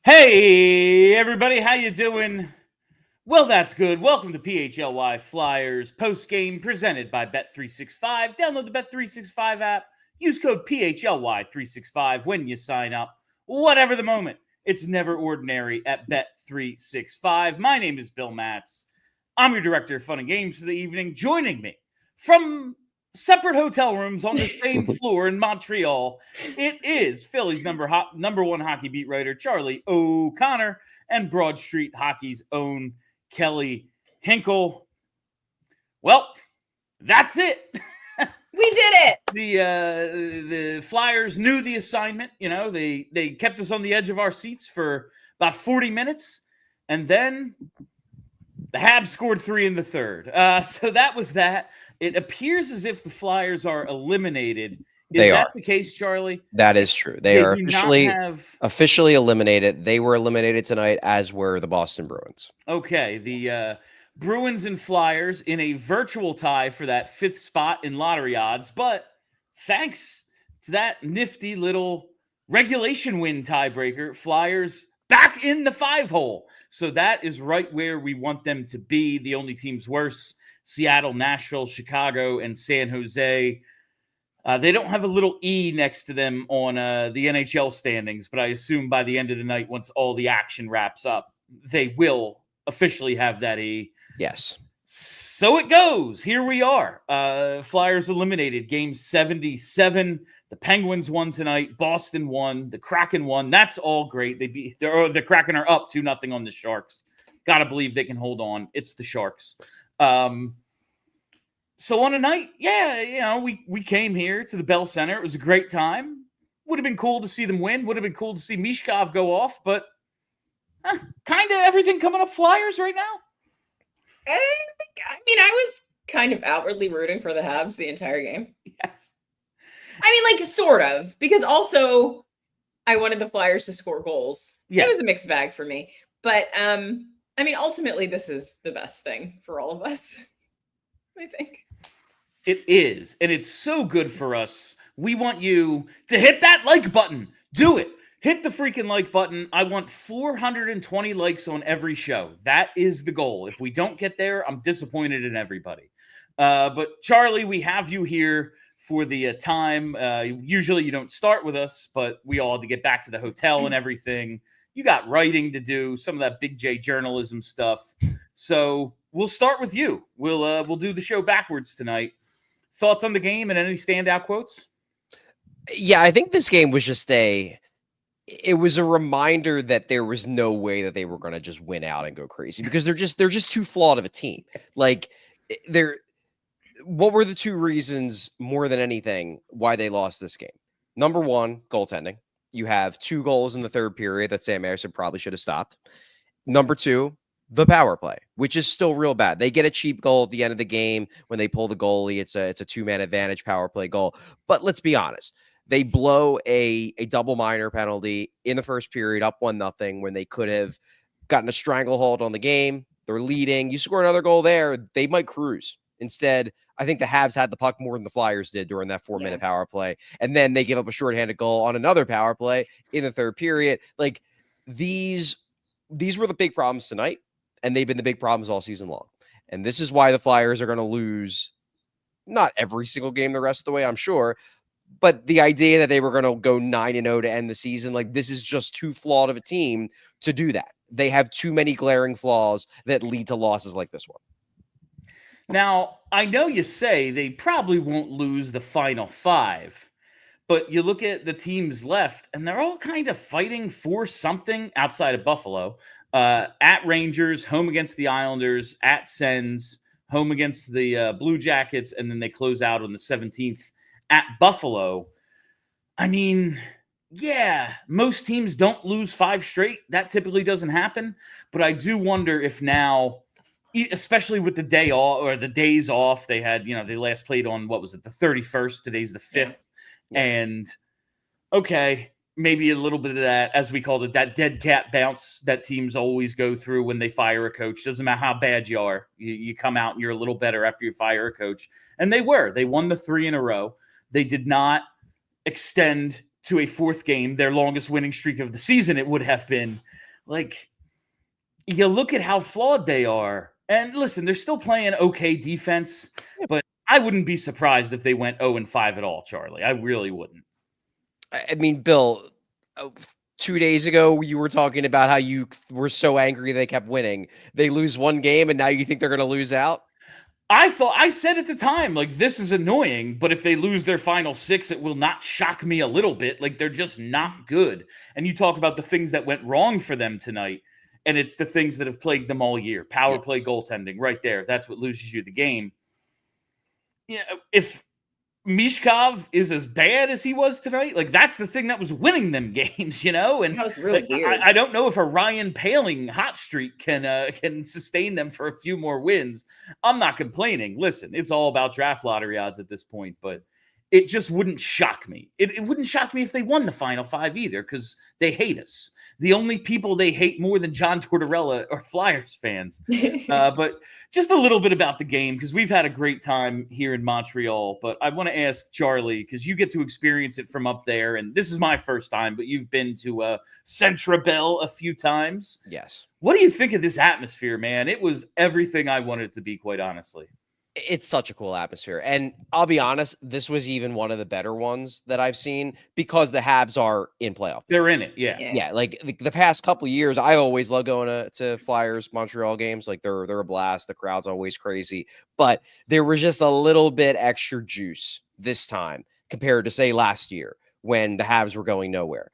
Hey, everybody, how you doing? Well, that's good. Welcome to PHLY Flyers Postgame presented by Bet365. Download the Bet365 app. Use code PHLY365 when you sign up. Whatever the moment, it's never ordinary at Bet365. My name is Bill Matz. I'm your director of fun and games for the evening. Joining me from separate hotel rooms on the same floor in Montreal, it is Philly's number one hockey beat writer, Charlie O'Connor, and Broad Street Hockey's own Kelly Hinkle. Well, that's it. We did it. The Flyers knew the assignment. You know, they kept us on the edge of our seats for about 40 minutes, and then the Habs scored 3 in the third. So that was that. It appears as if the Flyers are eliminated. Is that the case, Charlie? That is true. They are officially eliminated. They were eliminated tonight, as were the Boston Bruins. Okay, the Bruins and Flyers in a virtual tie for that 5th spot in lottery odds. But thanks to that nifty little regulation win tiebreaker, Flyers back in the 5-hole. So that is right where we want them to be. The only teams worse: Seattle, Nashville, Chicago, and San Jose. They don't have a little E next to them on the NHL standings, but I assume by the end of the night, once all the action wraps up, they will officially have that E. Yes. So it goes. Here we are. Flyers eliminated. Game 77. The Penguins won tonight. Boston won. The Kraken won. That's all great. The Kraken are up 2-0 on the Sharks. Got to believe they can hold on. It's the Sharks. So on a night, we came here to the Bell Center. It was a great time. Would have been cool to see them win. Would have been cool to see Michkov go off, but kind of everything coming up Flyers right now. I was kind of outwardly rooting for the Habs the entire game. Yes. Sort of, because also I wanted the Flyers to score goals. Yeah. It was a mixed bag for me. But, ultimately, this is the best thing for all of us, I think. It is, and it's so good for us. We want you to hit that like button. Do it. Hit the freaking like button. I want 420 likes on every show. That is the goal. If we don't get there, I'm disappointed in everybody. But Charlie, we have you here for the time. Usually you don't start with us, but we all had to get back to the hotel and everything. You got writing to do, some of that Big J journalism stuff. So we'll start with you. We'll do the show backwards tonight. Thoughts on the game and any standout quotes? Yeah, I think this game was just it was a reminder that there was no way that they were going to just win out and go crazy, because they're just too flawed of a team. What were the two reasons more than anything why they lost this game? Number one, goaltending. You have 2 goals in the third period that Sam Ersson probably should have stopped. Number two, the power play, which is still real bad. They get a cheap goal at the end of the game when they pull the goalie. It's a 2-man advantage power play goal. But let's be honest. They blow a double minor penalty in the first period, up 1-0, when they could have gotten a stranglehold on the game. They're leading. You score another goal there, they might cruise. Instead, I think the Habs had the puck more than the Flyers did during that 4-minute power play. And then they give up a shorthanded goal on another power play in the third period. Like, these were the big problems tonight, and they've been the big problems all season long. And this is why the Flyers are going to lose not every single game the rest of the way, I'm sure, but the idea that they were going to go 9-0 to end the season, like, this is just too flawed of a team to do that. They have too many glaring flaws that lead to losses like this one. Now, I know you say they probably won't lose the final 5, but you look at the teams left, and they're all kind of fighting for something outside of Buffalo. At Rangers, home against the Islanders, at Sens, home against the Blue Jackets, and then they close out on the 17th at Buffalo. Most teams don't lose 5 straight. That typically doesn't happen. But I do wonder if now, especially with the day off or the days off, they had, they last played on, what was it, the 31st? Today's the 5th. Yeah. And okay, maybe a little bit of that, as we called it, that dead cat bounce that teams always go through when they fire a coach. Doesn't matter how bad you are. You come out and you're a little better after you fire a coach. And they won the 3 in a row. They did not extend to a fourth game, their longest winning streak of the season, it would have been. Like, you look at how flawed they are. And listen, they're still playing okay defense, but I wouldn't be surprised if they went 0-5 at all, Charlie. I really wouldn't. I mean, Bill, 2 days ago, you were talking about how you were so angry they kept winning. They lose one game, and now you think they're going to lose out? I said at the time, like, this is annoying, but if they lose their final 6, it will not shock me a little bit. Like, they're just not good. And you talk about the things that went wrong for them tonight, and it's the things that have plagued them all year. Power play goaltending, right there. That's what loses you the game. You know, if Michkov is as bad as he was tonight, like, that's the thing that was winning them games, you know? And that was really weird. I don't know if a Ryan Poehling hot streak can sustain them for a few more wins. I'm not complaining. Listen, it's all about draft lottery odds at this point, but it just wouldn't shock me. It wouldn't shock me if they won the final 5 either, because they hate us. The only people they hate more than John Tortorella are Flyers fans. But just a little bit about the game, because we've had a great time here in Montreal. But I want to ask Charlie, because you get to experience it from up there, and this is my first time, but you've been to Centre Bell a few times. Yes. What do you think of this atmosphere, man? It was everything I wanted it to be, quite honestly. It's such a cool atmosphere. And I'll be honest, this was even one of the better ones that I've seen because the Habs are in playoff. They're in it, yeah. Yeah, like the past couple years, I always love going to Flyers Montreal games. Like they're a blast. The crowd's always crazy. But there was just a little bit extra juice this time compared to, say, last year when the Habs were going nowhere.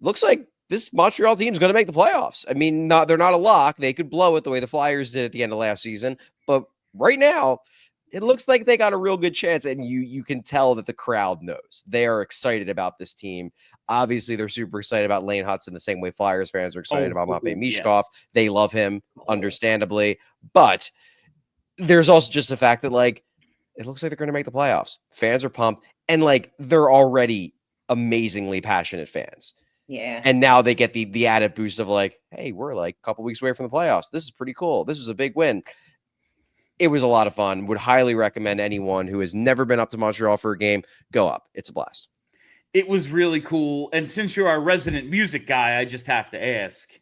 Looks like this Montreal team is going to make the playoffs. I mean, they're not a lock. They could blow it the way the Flyers did at the end of last season. But right now, it looks like they got a real good chance, and you can tell that the crowd knows. They are excited about this team. Obviously, they're super excited about Lane Hutson the same way Flyers fans are excited about Matvei Michkov. Yes. They love him, understandably. But there's also just the fact that, like, it looks like they're going to make the playoffs. Fans are pumped, and, like, they're already amazingly passionate fans. Yeah. And now they get the added boost of, like, hey, we're, like, a couple weeks away from the playoffs. This is pretty cool. This was a big win. It was a lot of fun. Would highly recommend anyone who has never been up to Montreal for a game, go up. It's a blast. It was really cool. And since you're our resident music guy, I just have to ask,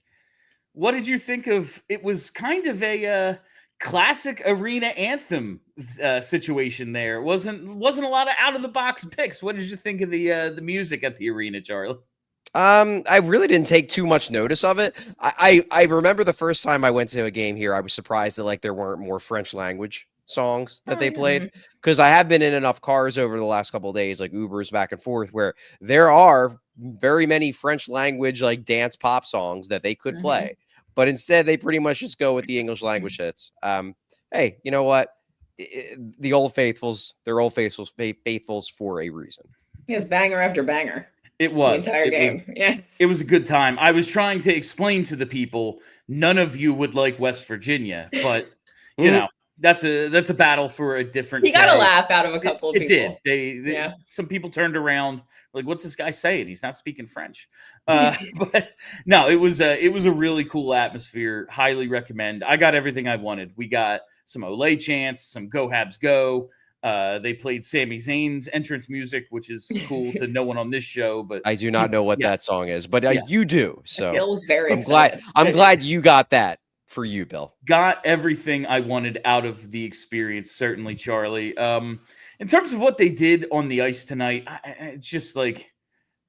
what did you think of, it was kind of a classic arena anthem situation there. It wasn't a lot of out of the box picks. What did you think of the music at the arena, Charlie? I really didn't take too much notice of it. I remember the first time I went to a game here, I was surprised that like there weren't more French language songs that they played, because I have been in enough cars over the last couple of days, like Ubers back and forth, where there are very many French language like dance pop songs that they could play, but instead they pretty much just go with the English language hits. Hey, you know what? The old faithfuls, they're old faithfuls for a reason. Yes, banger after banger. It was the entire game. It was a good time. I was trying to explain to the people, none of you would like West Virginia, but you know, that's a battle for a different. He got a laugh out of a couple of people. It did. They some people turned around like, what's this guy saying? He's not speaking French. But no, it was a really cool atmosphere. Highly recommend. I got everything I wanted. We got some Olay chants, some Go Habs Go. They played Sami Zayn's entrance music, which is cool to no one on this show. But I do not know what that song is, but you do. So Bill was very I'm glad you got that for you, Bill. Got everything I wanted out of the experience, certainly, Charlie. In terms of what they did on the ice tonight, it's just like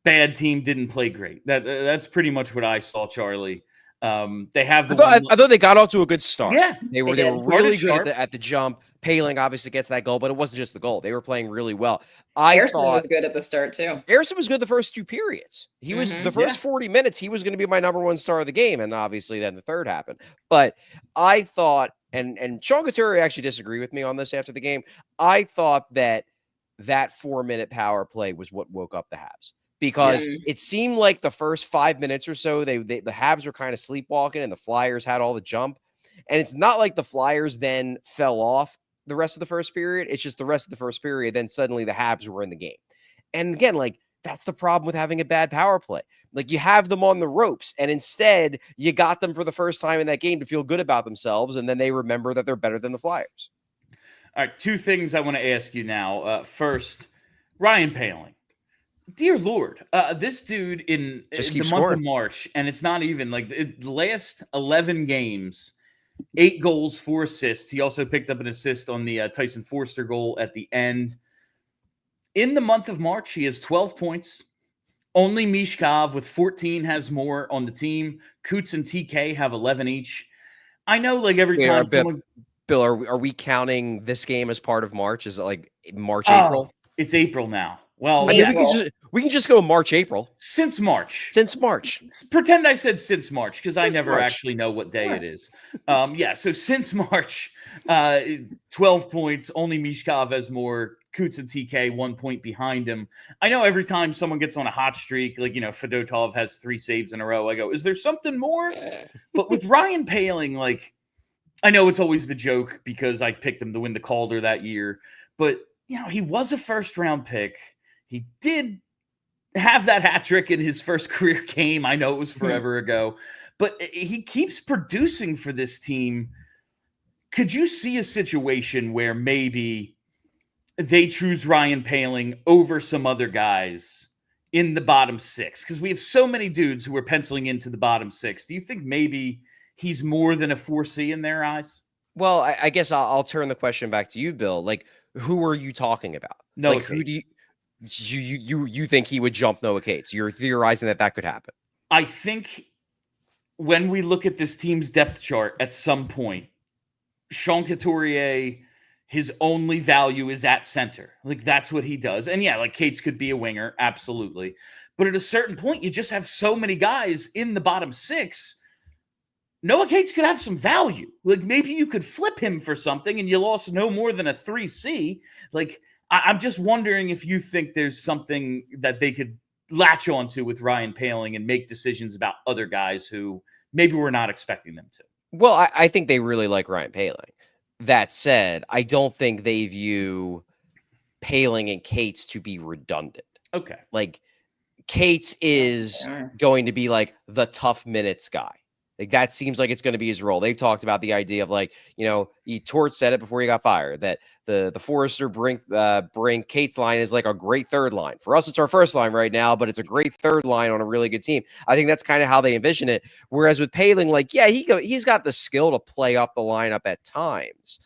bad team didn't play great. That's pretty much what I saw, Charlie. They have I thought they got off to a good start. Yeah, they were really good at the jump. Poehling obviously gets that goal, but it wasn't just the goal. They were playing really well. Harrison was good at the start too. Harrison was good the first 2 periods. He was the first 40 minutes. He was going to be my number 1 star of the game, and obviously then the third happened. But I thought, and Sean Couturier actually disagreed with me on this after the game. I thought that 4-minute power play was what woke up the Habs. Because it seemed like the first 5 minutes or so, the Habs were kind of sleepwalking and the Flyers had all the jump. And it's not like the Flyers then fell off the rest of the first period. It's just the rest of the first period. Then suddenly the Habs were in the game. And again, like that's the problem with having a bad power play. Like you have them on the ropes and instead you got them for the first time in that game to feel good about themselves. And then they remember that they're better than the Flyers. All right. 2 things I want to ask you now. First, Ryan Poehling. dear Lord, this dude in Just the keep month of scoring. March, and it's not even like the last 11 games, 8 goals, 4 assists. He also picked up an assist on the Tyson Forster goal at the end. In the month of March, he has 12 points. Only Michkov with 14 has more on the team. Coots and TK have 11 each. I know, like, every time someone... Bill, are we counting this game as part of March? Is it like March, Oh, April? it's April now. Well, I mean, April. we can just go March, April. Since March. Since March. Pretend I said since March, because I never March. actually know what day it is. Yeah, so since March, 12 points. Only Michkov has more. Coots and TK 1 point behind him. I know every time someone gets on a hot streak, like, Fedotov has 3 saves in a row, I go, is there something more? But with Ryan Poehling, like, I know it's always the joke because I picked him to win the Calder that year, but, he was a first-round pick. He did have that hat trick in his first career game. I know it was forever ago, but he keeps producing for this team. Could you see a situation where maybe they choose Ryan Poehling over some other guys in the bottom 6? Because we have so many dudes who are penciling into the bottom 6. Do you think maybe he's more than a 4C in their eyes? Well, I guess I'll turn the question back to you, Bill. Like, who are you talking about? Noah Like, who Cates. do you think he would jump Noah Cates? You're theorizing that could happen. I think when we look at this team's depth chart at some point, Sean Couturier, his only value is at center. Like, that's what he does. And yeah, like, Cates could be a winger, absolutely. But at a certain point, you just have so many guys in the bottom 6. Noah Cates could have some value. Like, maybe you could flip him for something and you lost no more than a 3C. Like, I'm just wondering if you think there's something that they could latch onto with Ryan Poehling and make decisions about other guys who maybe we're not expecting them to. Well, I think they really like Ryan Poehling. That said, I don't think they view Poehling and Cates to be redundant. Okay. Like, Cates is going to be like the tough minutes guy. Like, that seems like it's going to be his role. They've talked about the idea of, like, Torch said it before he got fired, that the Forrester Brink Cates line is like a great third line. For us, it's our first line right now, but it's a great third line on a really good team. I think that's kind of how they envision it. Whereas with Poehling, like, yeah, he's got the skill to play up the lineup at times,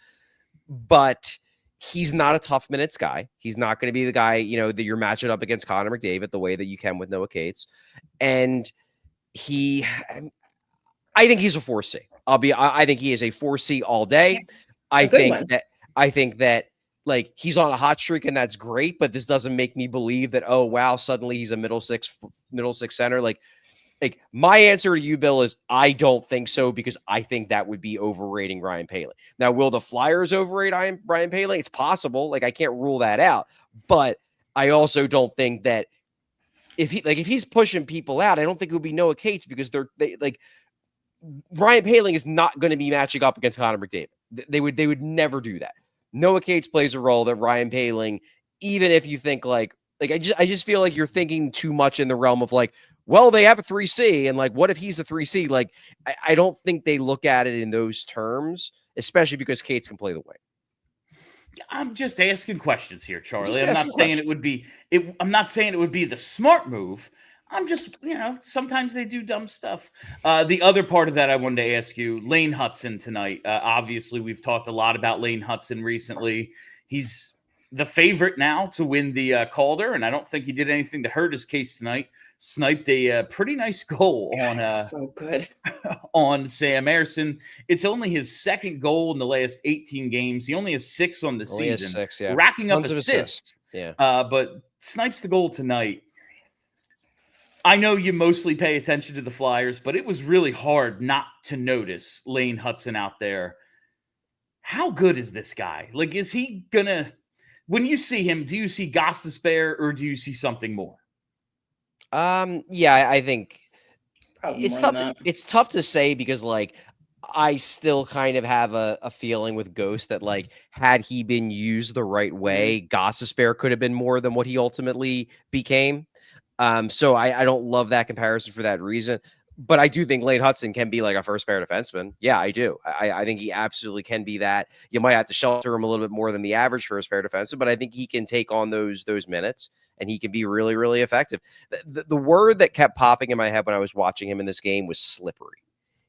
but he's not a tough minutes guy. He's not going to be the guy, that you're matching up against Connor McDavid the way that you can with Noah Cates. And I think he's a 4C. I think he is a 4C all day. I think that like, he's on a hot streak and that's great, but this doesn't make me believe that, oh wow, suddenly he's a middle six center. Like my answer to you, Bill, is I don't think so, because I think that would be overrating Ryan Poehling. Now, will the Flyers overrate Ryan Poehling? It's possible. Like, I can't rule that out, but I also don't think that if he's pushing people out, I don't think it would be Noah Cates, because Ryan Poehling is not going to be matching up against Connor McDavid. They would never do that. Noah Cates plays a role that Ryan Poehling, even if you think I just feel like you're thinking too much in the realm of like, well, they have a 3C, and like, what if he's a 3C? Like, I don't think they look at it in those terms, especially because Cates can play the wing. I'm just asking questions here, Charlie. I'm not saying it would be the smart move. I'm just, sometimes they do dumb stuff. The other part of that I wanted to ask you, Lane Hutson tonight. Obviously, we've talked a lot about Lane Hutson recently. He's the favorite now to win the Calder, and I don't think he did anything to hurt his case tonight. Sniped a pretty nice goal so good on Sam Ersson. It's only his second goal in the last 18 games. He only has 6 on the season, 6, yeah. racking Tons up assists. Yeah, but snipes the goal tonight. I know you mostly pay attention to the Flyers, but it was really hard not to notice Lane Hutson out there. How good is this guy? Like, is he gonna, when you see him, do you see Gostisbehere or do you see something more? Yeah, I think it's tough to say, because like, I still kind of have a feeling with Ghost that, like, had he been used the right way, Gostisbehere could have been more than what he ultimately became. So I don't love that comparison for that reason. But I do think Lane Hutson can be like a first pair defenseman. Yeah, I do. I think he absolutely can be that. You might have to shelter him a little bit more than the average first pair defenseman, but I think he can take on those minutes and he can be really, really effective. The word that kept popping in my head when I was watching him in this game was slippery.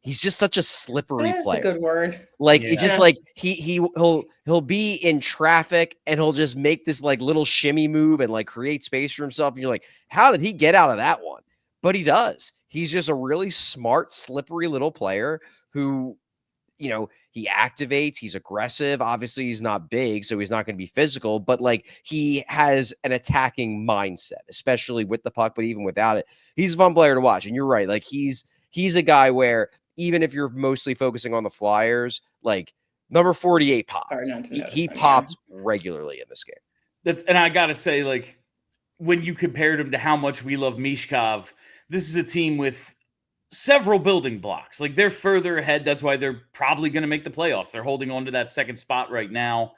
He's just such a slippery That's player. a good word. Like it's just like he'll be in traffic and he'll just make this like little shimmy move and like create space for himself. And you're like, how did he get out of that one? But he does. He's just a really smart, slippery little player who, he activates. He's aggressive. Obviously, he's not big, so he's not going to be physical, but like he has an attacking mindset, especially with the puck, but even without it, he's a fun player to watch. And you're right. Like he's a guy where even if you're mostly focusing on the Flyers, like number 48 pops. He popped regularly in this game. And I got to say, like, when you compared him to how much we love Michkov, this is a team with several building blocks. Like, they're further ahead. That's why they're probably going to make the playoffs. They're holding on to that second spot right now.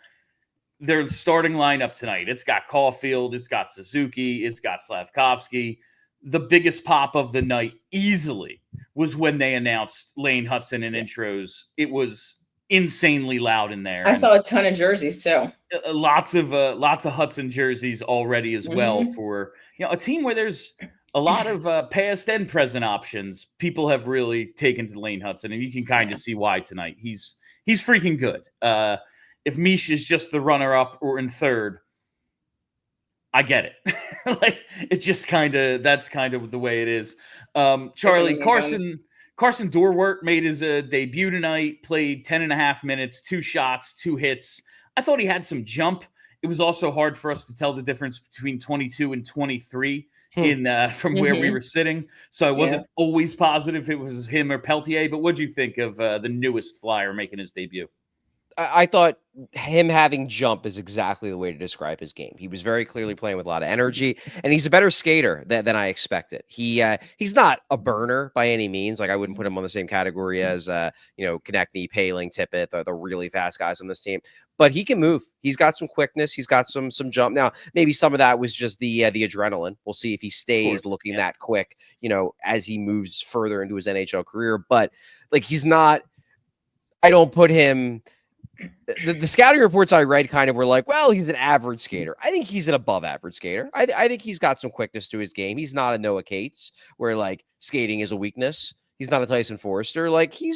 Their starting lineup tonight, it's got Caulfield, it's got Suzuki, it's got Slavkovsky. The biggest pop of the night easily was when they announced Lane Hutson in intros. It was insanely loud in there. I saw a ton of jerseys too. Lots of Hudson jerseys already as well for a team where there's a lot of past and present options. People have really taken to Lane Hutson, and you can kind of see why tonight. He's freaking good. If Mish is just the runner-up or in third, I get it. Like it's just that's kind of the way it is. Charlie, Karsen Dorwart made his debut tonight, played 10.5 minutes, 2 shots, 2 hits. I thought he had some jump. It was also hard for us to tell the difference between 22 and 23 from where we were sitting. So I wasn't always positive if it was him or Peltier, but what'd you think of the newest Flyer making his debut? I thought him having jump is exactly the way to describe his game. He was very clearly playing with a lot of energy, and he's a better skater than I expected. He's not a burner by any means. Like I wouldn't put him on the same category as Konechny, Poehling, Tippett, the really fast guys on this team. But he can move. He's got some quickness. He's got some jump. Now, maybe some of that was just the adrenaline. We'll see if he stays looking that quick, as he moves further into his NHL career. But like he's not. I don't put him. The scouting reports I read kind of were like, well, he's an average skater. I think he's an above average skater. I think he's got some quickness to his game. He's not a Noah Cates where like skating is a weakness. He's not a Tyson Forrester. Like he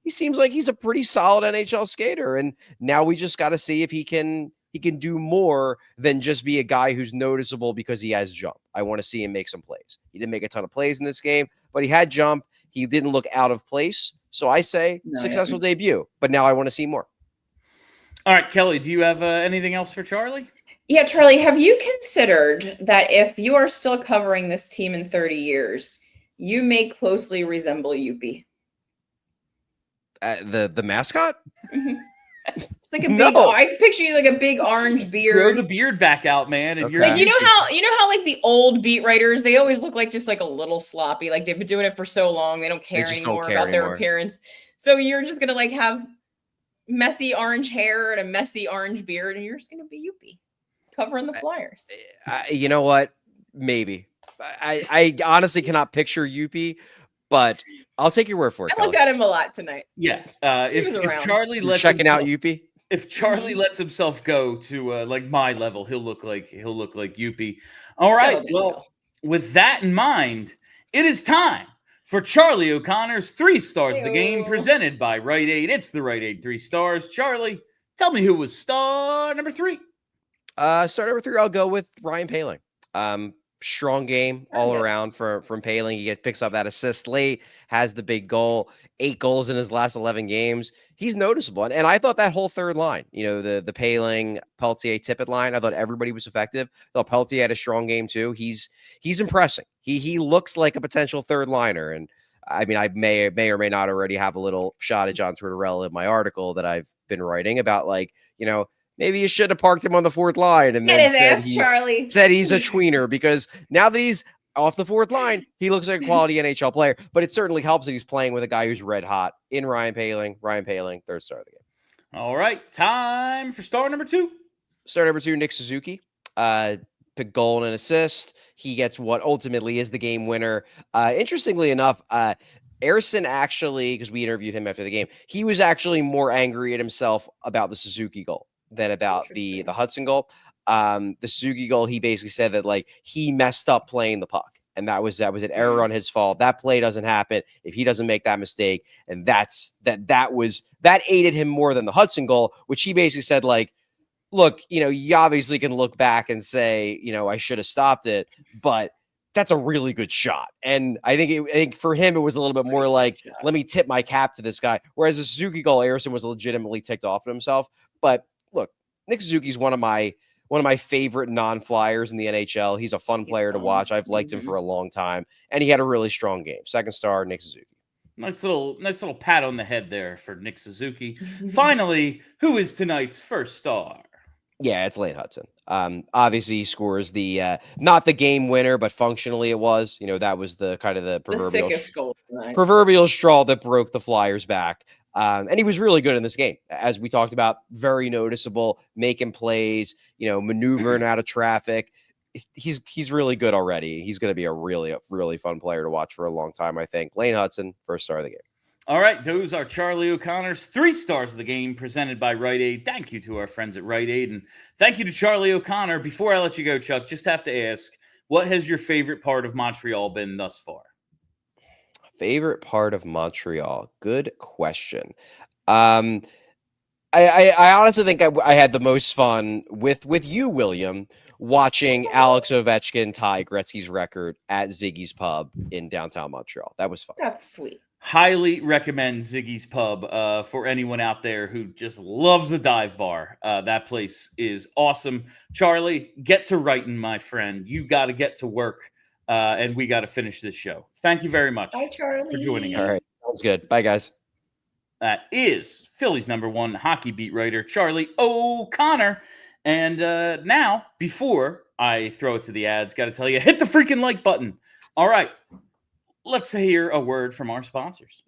seems like he's a pretty solid NHL skater. And now we just got to see if he can do more than just be a guy who's noticeable because he has jump. I want to see him make some plays. He didn't make a ton of plays in this game, but he had jump. He didn't look out of place. So I say successful debut, but now I want to see more. All right, Kelly, do you have anything else for Charlie? Yeah, Charlie, have you considered that if you are still covering this team in 30 years, you may closely resemble Youppi? The mascot? It's like a big. I can picture you like a big orange beard. Grow the beard back out, man. And okay. Like you know how like the old beat writers, they always look like just like a little sloppy. Like they've been doing it for so long, they don't care anymore about their appearance. So you're just gonna like have messy orange hair and a messy orange beard, and you're just gonna be Youppi covering the Flyers. You know what? Maybe. I honestly cannot picture Youppi, but I'll take your word for it. I looked at him a lot tonight. Yeah. If Charlie lets checking out Youppi, if Charlie lets himself go to like my level, he'll look like Youppi. All right. Well, with that in mind, it is time for Charlie O'Connor's 3 stars of the game, presented by Rite Aid. It's the Rite Aid 3 stars. Charlie, tell me who was star number 3. Star number 3, I'll go with Ryan Poehling. Strong game all around from Poehling. He picks up that assist late, has the big goal, 8 goals in his last 11 games. He's noticeable. And I thought that whole third line, the Poehling, Peltier, Tippett line, I thought everybody was effective. I thought Peltier had a strong game too. He's impressing. He looks like a potential third liner. And I mean, I may or may not already have a little shot at John Tortorella in my article that I've been writing about, like, maybe you should have parked him on the 4th line and then said he's a tweener, because now that he's off the 4th line, he looks like a quality NHL player. But it certainly helps that he's playing with a guy who's red hot in Ryan Poehling. Ryan Poehling, 3rd star of the game. All right, time for star number 2. Star number 2, Nick Suzuki. goal and an assist. He gets what ultimately is the game winner. Interestingly enough, Ersson actually, because we interviewed him after the game, he was actually more angry at himself about the Suzuki goal than about the Hutson goal. The Suzuki goal, he basically said that like he messed up playing the puck. And that was an error on his fault. That play doesn't happen if he doesn't make that mistake. And that aided him more than the Hutson goal, which he basically said, like, look, you obviously can look back and say, I should have stopped it, but that's a really good shot. And I think for him, it was a little bit more like, let me tip my cap to this guy. Whereas the Suzuki goal, Ersson was legitimately ticked off at himself. But look, Nick Suzuki's one of my favorite non-Flyers in the NHL. He's a fun player to watch. I've liked him for a long time, and he had a really strong game. Second star, Nick Suzuki. Nice little pat on the head there for Nick Suzuki. Finally, who is tonight's first star? Yeah, it's Lane Hutson. Obviously, he scores the not the game winner, but functionally it was. That was the kind of the proverbial straw that broke the Flyers' back. And he was really good in this game, as we talked about. Very noticeable, making plays, maneuvering out of traffic. He's really good already. He's going to be a really fun player to watch for a long time, I think. Lane Hutson, first star of the game. All right, those are Charlie O'Connor's 3 stars of the game presented by Rite Aid. Thank you to our friends at Rite Aid, and thank you to Charlie O'Connor. Before I let you go, Chuck, just have to ask, what has your favorite part of Montreal been thus far? Favorite part of Montreal? Good question. I honestly think I had the most fun with you, William, watching Alex Ovechkin tie Gretzky's record at Ziggy's Pub in downtown Montreal. That was fun. That's sweet. Highly recommend Ziggy's Pub for anyone out there who just loves a dive bar. That place is awesome. Charlie, get to writing, my friend. You got to get to work, and we got to finish this show. Thank you very much. Bye, Charlie. For joining us. All right. Sounds good. Bye, guys. That is Philly's #1 hockey beat writer, Charlie O'Connor. And now, before I throw it to the ads, got to tell you, hit the freaking like button. All right. Let's hear a word from our sponsors.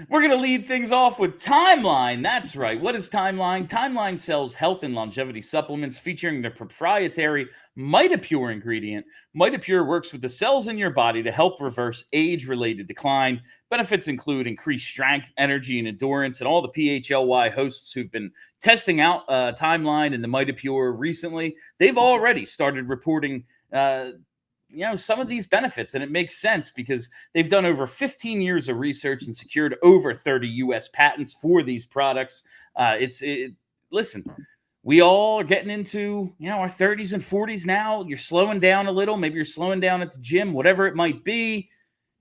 We're going to lead things off with Timeline. That's right. What is Timeline? Timeline sells health and longevity supplements featuring their proprietary MitoPure ingredient. MitoPure works with the cells in your body to help reverse age-related decline. Benefits include increased strength, energy, and endurance. And all the PHLY hosts who've been testing out Timeline and the MitoPure recently, they've already started reporting some of these benefits, and it makes sense because they've done over 15 years of research and secured over 30 U.S. patents for these products. Listen, we all are getting into, our 30s and 40s now. You're slowing down a little. Maybe you're slowing down at the gym, whatever it might be.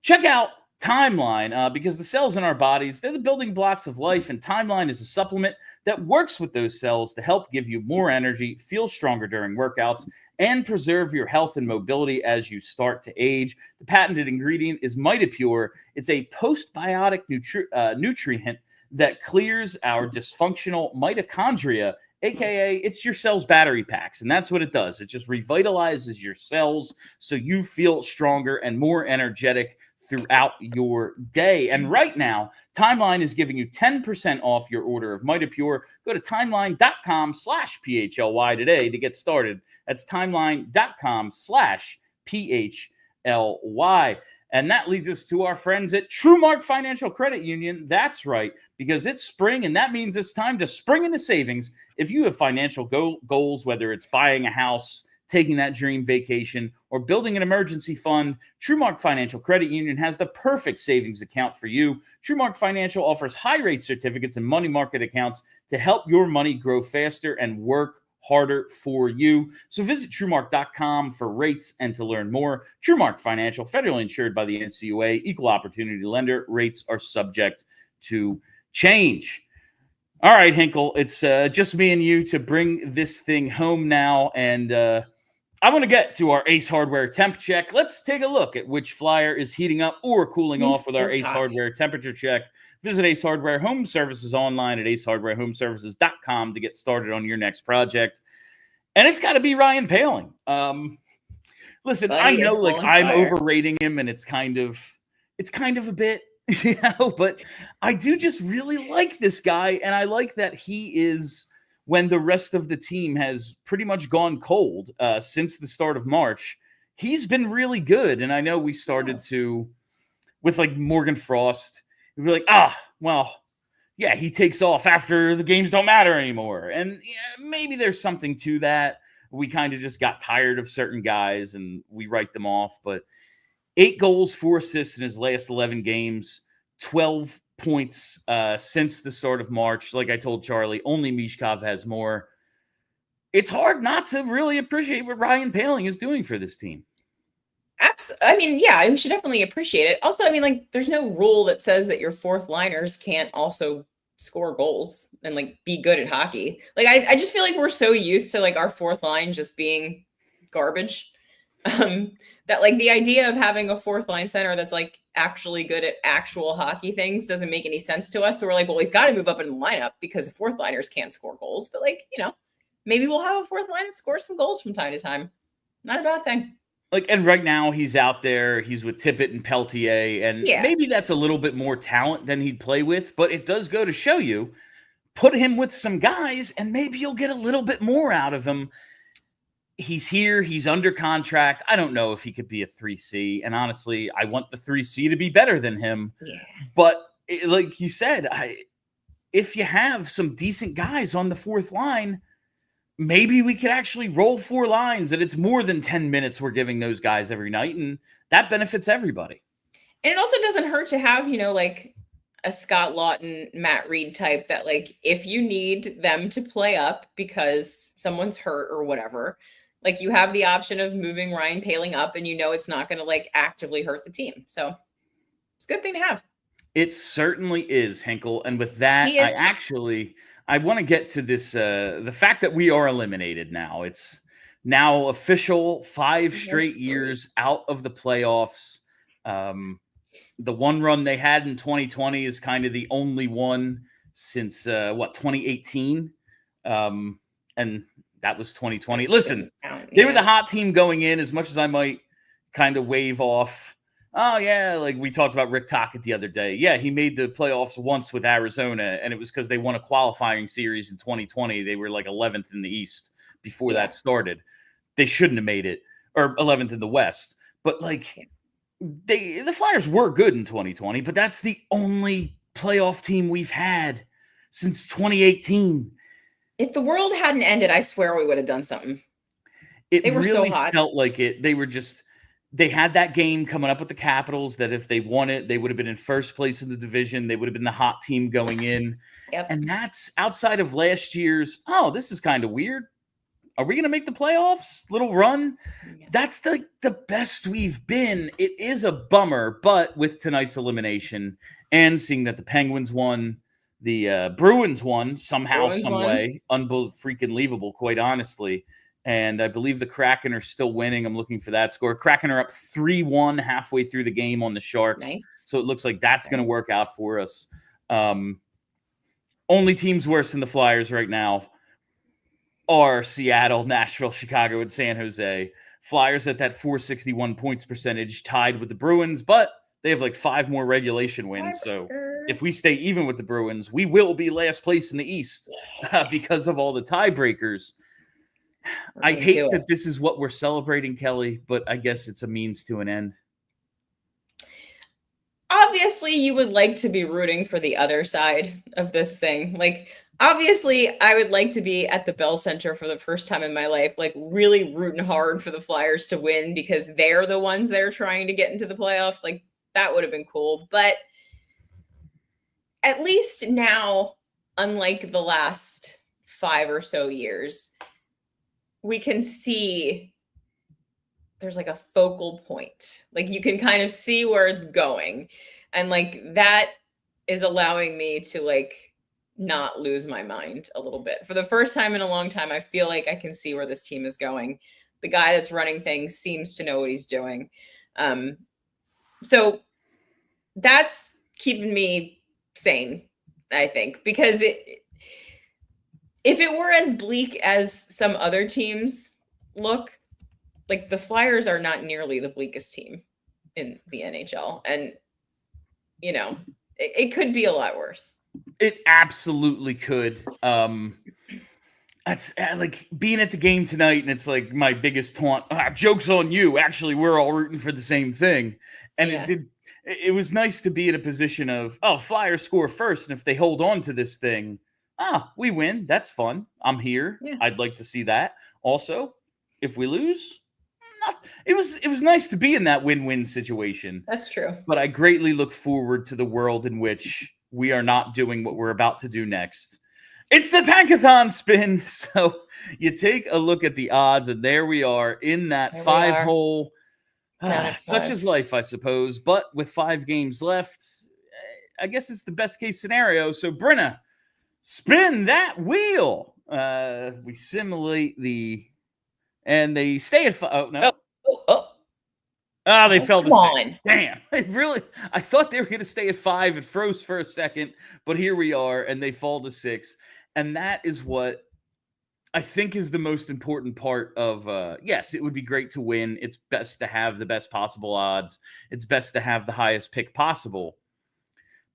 Check out Timeline because the cells in our bodies, they're the building blocks of life, and Timeline is a supplement that works with those cells to help give you more energy, feel stronger during workouts, and preserve your health and mobility as you start to age. The patented ingredient is MitoPure. It's a postbiotic nutrient that clears our dysfunctional mitochondria, aka it's your cells' battery packs, and that's what it does. It just revitalizes your cells so you feel stronger and more energetic throughout your day. And right now, Timeline is giving you 10% off your order of MitoPure. Go to timeline.com/PHLY today to get started. That's timeline.com/PHLY. And that leads us to our friends at TrueMark Financial Credit Union. That's right, because it's spring, and that means it's time to spring into savings. If you have financial goals, whether it's buying a house, taking that dream vacation, or building an emergency fund, TrueMark Financial Credit Union has the perfect savings account for you. TrueMark Financial offers high-rate certificates and money market accounts to help your money grow faster and work harder for you. So visit TrueMark.com for rates and to learn more. TrueMark Financial, federally insured by the NCUA, equal opportunity lender. Rates are subject to change. All right, Hinkle, it's just me and you to bring this thing home now, and I want to get to our Ace Hardware temp check. Let's take a look at which Flyer is heating up or cooling off with our Ace Hardware temperature check. Visit Ace Hardware Home Services online at acehardwarehomeservices.com to get started on your next project. And it's got to be Ryan Poehling. Listen, I know I'm overrating him, and it's kind of a bit, but I do just really like this guy, and I like that he is when the rest of the team has pretty much gone cold since the start of March. He's been really good. And I know we started to, with like Morgan Frost, we'd be like, well, yeah, he takes off after the games don't matter anymore. And yeah, maybe there's something to that. We kind of just got tired of certain guys and we write them off. But 8 goals, 4 assists in his last 11 games, 12 points since the start of March. Like I told Charlie, only Michkov has more. It's hard not to really appreciate what Ryan Poehling is doing for this team. I mean, yeah, we should definitely appreciate it. Also, I mean, like, there's no rule that says that your fourth liners can't also score goals and like be good at hockey. Like, I just feel like we're so used to like our fourth line just being garbage. That like the idea of having a fourth line center that's like actually good at actual hockey things doesn't make any sense to us. So we're like, well, he's got to move up in the lineup because fourth liners can't score goals. But like, you know, maybe we'll have a fourth line that scores some goals from time to time. Not a bad thing. Like, and right now he's out there, he's with Tippett and Peltier, and maybe that's a little bit more talent than he'd play with, but it does go to show you, put him with some guys, and maybe you'll get a little bit more out of him. He's here, he's under contract. I don't know if he could be a 3C, and honestly, I want the 3C to be better than him. Yeah. But like you said, if you have some decent guys on the fourth line, maybe we could actually roll 4 lines and it's more than 10 minutes we're giving those guys every night, and that benefits everybody. And it also doesn't hurt to have, you know, like a Scott Lawton, Matt Reed type that like, if you need them to play up because someone's hurt or whatever, like you have the option of moving Ryan Poehling up and you know it's not going to like actively hurt the team. So it's a good thing to have. It certainly is, Hinkle. And with that, I want to get to this, the fact that we are eliminated now. It's now official, 5 straight years out of the playoffs. The one run they had in 2020 is kind of the only one since, 2018? And that was 2020. Listen, they were the hot team going in, as much as I might kind of wave off. Oh, yeah, like we talked about Rick Tocchet the other day. Yeah, he made the playoffs once with Arizona, and it was because they won a qualifying series in 2020. They were like 11th in the East before that started. They shouldn't have made it, or 11th in the West. But, like, the Flyers were good in 2020, but that's the only playoff team we've had since 2018. If the world hadn't ended, I swear we would have done something. They were really so hot. Felt like it. They were just... They had that game coming up with the Capitals that if they won it, they would have been in first place in the division. They would have been the hot team going in. Yep. And that's outside of last year's, this is kind of weird. Are we going to make the playoffs? Little run? Yeah. That's the best we've been. It is a bummer, but with tonight's elimination and seeing that the Penguins won, the Bruins won somehow, some way. Unbelievable, quite honestly. And I believe the Kraken are still winning. I'm looking for that score. Kraken are up 3-1 halfway through the game on the Sharks. Nice. So it looks like that's going to work out for us. Only teams worse than the Flyers right now are Seattle, Nashville, Chicago, and San Jose. Flyers at that .461 points percentage, tied with the Bruins, but they have like 5 more regulation wins. So if we stay even with the Bruins, we will be last place in the East because of all the tiebreakers. I hate that this is what we're celebrating, Kelly, but I guess it's a means to an end. Obviously, you would like to be rooting for the other side of this thing. Like, obviously, I would like to be at the Bell Center for the first time in my life, like really rooting hard for the Flyers to win because they're the ones that are trying to get into the playoffs. Like, that would have been cool. But at least now, unlike the last 5 or so years, we can see there's like a focal point. Like you can kind of see where it's going. And like that is allowing me to like not lose my mind a little bit. For the first time in a long time, I feel like I can see where this team is going. The guy that's running things seems to know what he's doing. So that's keeping me sane, I think, because if it were as bleak as some other teams look, like the Flyers are not nearly the bleakest team in the NHL. And, you know, it could be a lot worse. It absolutely could. That's like being at the game tonight, and it's like my biggest taunt. Joke's on you. Actually, we're all rooting for the same thing. And it was nice to be in a position of, Flyers score first, and if they hold on to this thing, we win. That's fun. I'm here. Yeah. I'd like to see that. Also, if we lose, it was nice to be in that win-win situation. That's true. But I greatly look forward to the world in which we are not doing what we're about to do next. It's the Tankathon spin. So you take a look at the odds, and there we are in that 5-hole. Such is life, I suppose. But with 5 games left, I guess it's the best case scenario. So, Brenna, spin that wheel. We simulate and they stay at 5. Oh, no. They fell to 6. Damn. I thought they were going to stay at 5. It froze for a second, but here we are, and they fall to 6. And that is what I think is the most important part of, yes, it would be great to win. It's best to have the best possible odds. It's best to have the highest pick possible.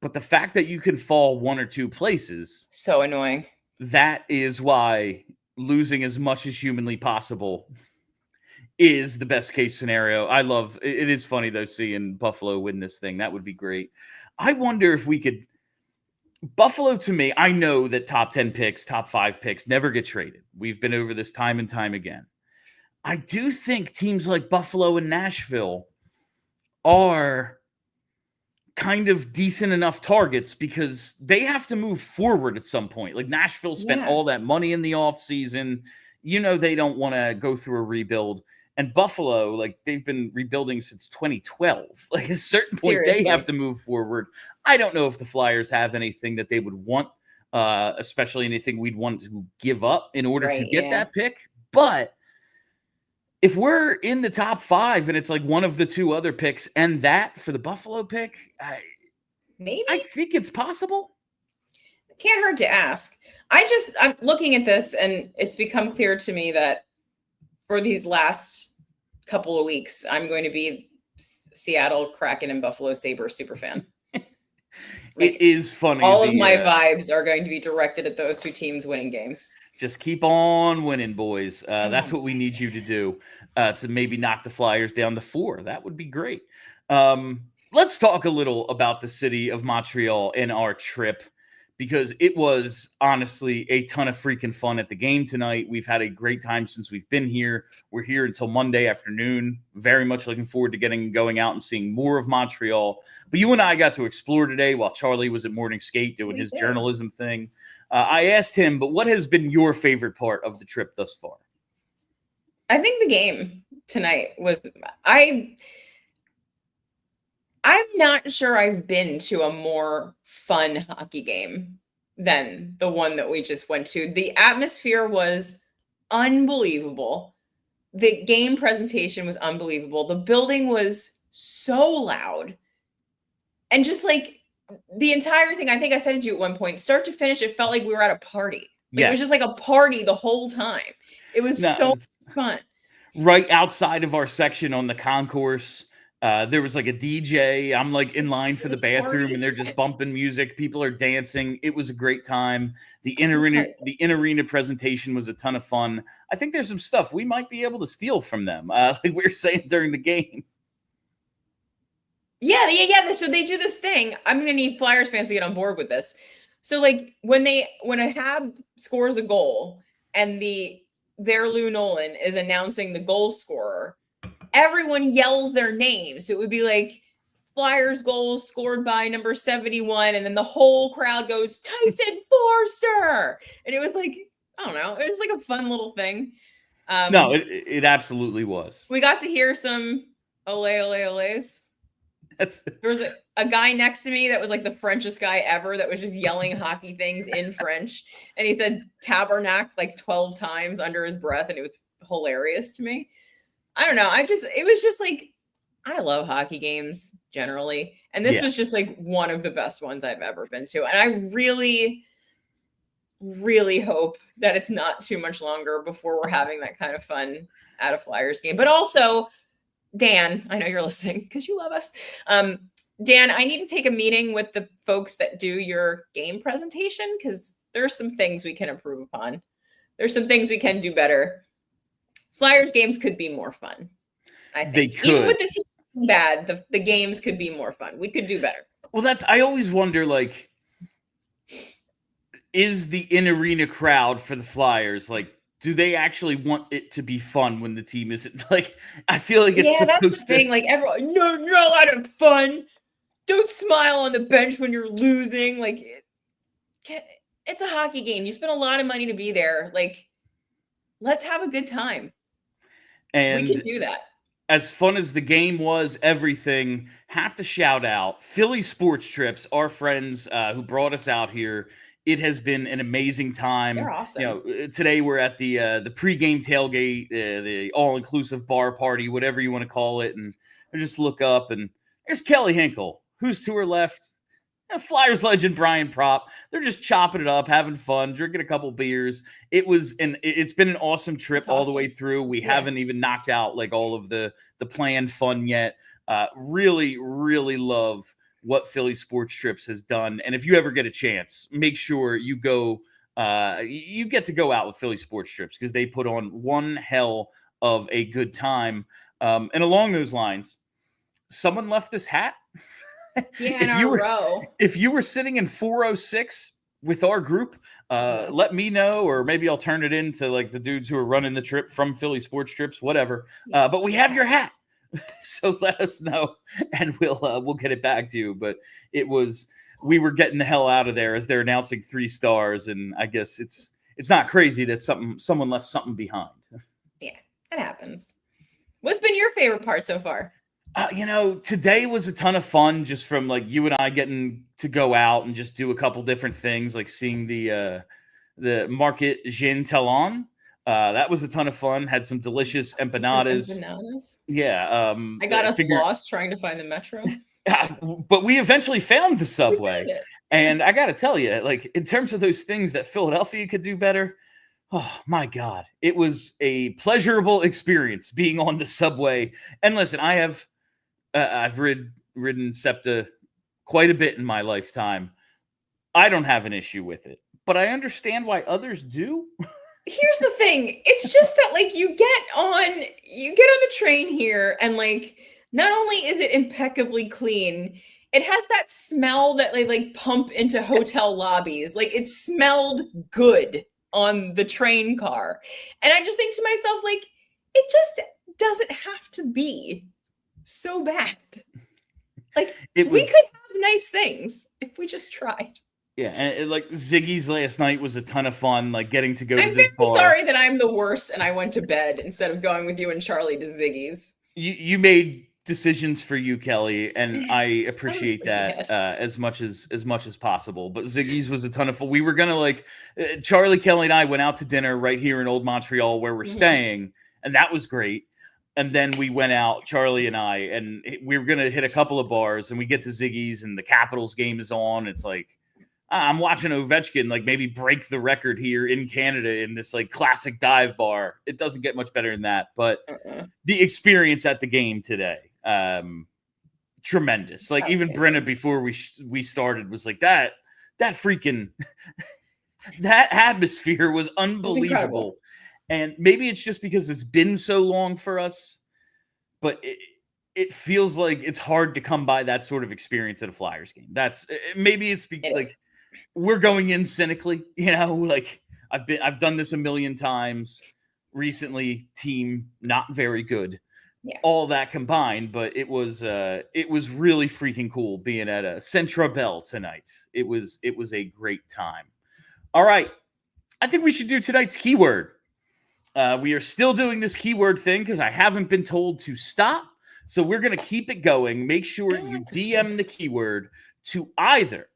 But the fact that you can fall 1 or 2 places. So annoying. That is why losing as much as humanly possible is the best case scenario. I love it. It is funny, though, seeing Buffalo win this thing. That would be great. I wonder if we could. Buffalo, to me, I know that top 10 picks, top 5 picks never get traded. We've been over this time and time again. I do think teams like Buffalo and Nashville are kind of decent enough targets because they have to move forward at some point. Like Nashville spent all that money in the offseason. They don't want to go through a rebuild. And Buffalo, like, they've been rebuilding since 2012. Like, at a certain point, They have to move forward. I don't know if the Flyers have anything that they would want, especially anything we'd want to give up in order to get that pick. But if we're in the top 5 and it's like one of the 2 other picks and that for the Buffalo pick, I think it's possible. Can't hurt to ask. I'm looking at this, and it's become clear to me that for these last couple of weeks, I'm going to be Seattle Kraken and Buffalo Sabres super fan. It is funny. All of my vibes are going to be directed at those 2 teams winning games. Just keep on winning, boys. That's what we need you to do, to maybe knock the Flyers down to 4. That would be great. Let's talk a little about the city of Montreal and our trip, because it was honestly a ton of freaking fun at the game tonight. We've had a great time since we've been here. We're here until Monday afternoon. Very much looking forward to going out and seeing more of Montreal. But you and I got to explore today while Charlie was at morning skate doing his journalism thing. I asked him, but what has been your favorite part of the trip thus far? I think the game tonight was I'm not sure I've been to a more fun hockey game than the one that we just went to. The atmosphere was unbelievable. The game presentation was unbelievable. The building was so loud. And just like the entire thing, I think I said it to you at one point, start to finish, it felt like we were at a party. It was just like a party the whole time. It was so fun. Right outside of our section on the concourse, there was like a DJ. I'm like in line for the bathroom and they're just bumping music. People are dancing. It was a great time. The in-arena presentation was a ton of fun. I think there's some stuff we might be able to steal from them. Like we were saying during the game. Yeah. So they do this thing. I'm going to need Flyers fans to get on board with this. So like when a Hab scores a goal and their Lou Nolan is announcing the goal scorer, everyone yells their names. So it would be like Flyers goal scored by number 71. And then the whole crowd goes, Tyson Forster. And it was like, I don't know. It was like a fun little thing. No, it absolutely was. We got to hear some ole, ole, oles. There was a guy next to me that was like the Frenchest guy ever that was just yelling hockey things in French. And he said tabernacle like 12 times under his breath. And it was hilarious to me. I don't know. It was just like, I love hockey games generally. And this was just like one of the best ones I've ever been to. And I really, really hope that it's not too much longer before we're having that kind of fun at a Flyers game. But also, Dan, I know you're listening because you love us. Dan, I need to take a meeting with the folks that do your game presentation because there are some things we can improve upon. There's some things we can do better. Flyers games could be more fun. I think They could. Even with the team bad, the games could be more fun. We could do better. Well, I always wonder, like, is the in-arena crowd for the Flyers, like, do they actually want it to be fun when the team isn't, like, I feel like it's supposed that's the thing. Like, everyone, no, you're not allowed to have fun. Don't smile on the bench when you're losing. Like, it's a hockey game. You spend a lot of money to be there. Like, let's have a good time. And we can do that. As fun as the game was, everything, have to shout out Philly Sports Trips, our friends who brought us out here. It has been an amazing time. They're awesome. Today we're at the pregame tailgate, the all-inclusive bar party, whatever you want to call it. And I just look up, and there's Kelly Hinkle. Who's to her left? Flyers legend Brian Prop. They're just chopping it up, having fun, drinking a couple beers. It's been an awesome trip all the way through. We haven't even knocked out like all of the planned fun yet. Really, really love what Philly Sports Trips has done. And if you ever get a chance, make sure you go. You get to go out with Philly Sports Trips because they put on one hell of a good time. And along those lines, someone left this hat. If you were sitting in 406 with our group, let me know, or maybe I'll turn it into like the dudes who are running the trip from Philly Sports Trips, whatever. But we have your hat, so let us know, and we'll get it back to you. But we were getting the hell out of there as they're announcing 3 stars, and I guess it's not crazy that someone left something behind. Yeah, it happens. What's been your favorite part so far? Today was a ton of fun, just from like you and I getting to go out and just do a couple different things, like seeing the Market Jean Talon. That was a ton of fun. Had some delicious empanadas. Yeah. I got us lost trying to find the metro. But we eventually found the subway. And I got to tell you, like, in terms of those things that Philadelphia could do better, oh my God, it was a pleasurable experience being on the subway. And listen, I've ridden SEPTA quite a bit in my lifetime. I don't have an issue with it, but I understand why others do. Here's the thing. It's just that, like, you get on the train here, and like, not only is it impeccably clean, it has that smell that they like pump into hotel lobbies. Like, it smelled good on the train car. And I just think to myself, like, it just doesn't have to be so bad. Like, we could have nice things if we just tried. Yeah, and like Ziggy's last night was a ton of fun, like getting to go to this bar. I'm very sorry that I'm the worst and I went to bed instead of going with you and Charlie to Ziggy's. You made decisions for you, Kelly, and I appreciate that as much as possible. But Ziggy's was a ton of fun. We were gonna Charlie, Kelly, and I went out to dinner right here in Old Montreal where we're staying, and that was great. And then we went out, Charlie and I, and we were going to hit a couple of bars, and we get to Ziggy's, and the Capitals game is on. It's like, I'm watching Ovechkin, like, maybe break the record here in Canada in this, like, classic dive bar. It doesn't get much better than that. But the experience at the game today, tremendous. Like, even Brenna, before we started, was like, that freaking, that atmosphere was unbelievable. And maybe it's just because it's been so long for us, but it feels like it's hard to come by that sort of experience at a Flyers game. Maybe it's because we're going in cynically, like I've done this a million times recently. Team not very good, all that combined, but it was really freaking cool being at a Centra Bell tonight. It was a great time. All right, I think we should do tonight's keyword. We are still doing this keyword thing because I haven't been told to stop. So we're going to keep it going. Make sure you DM the keyword to either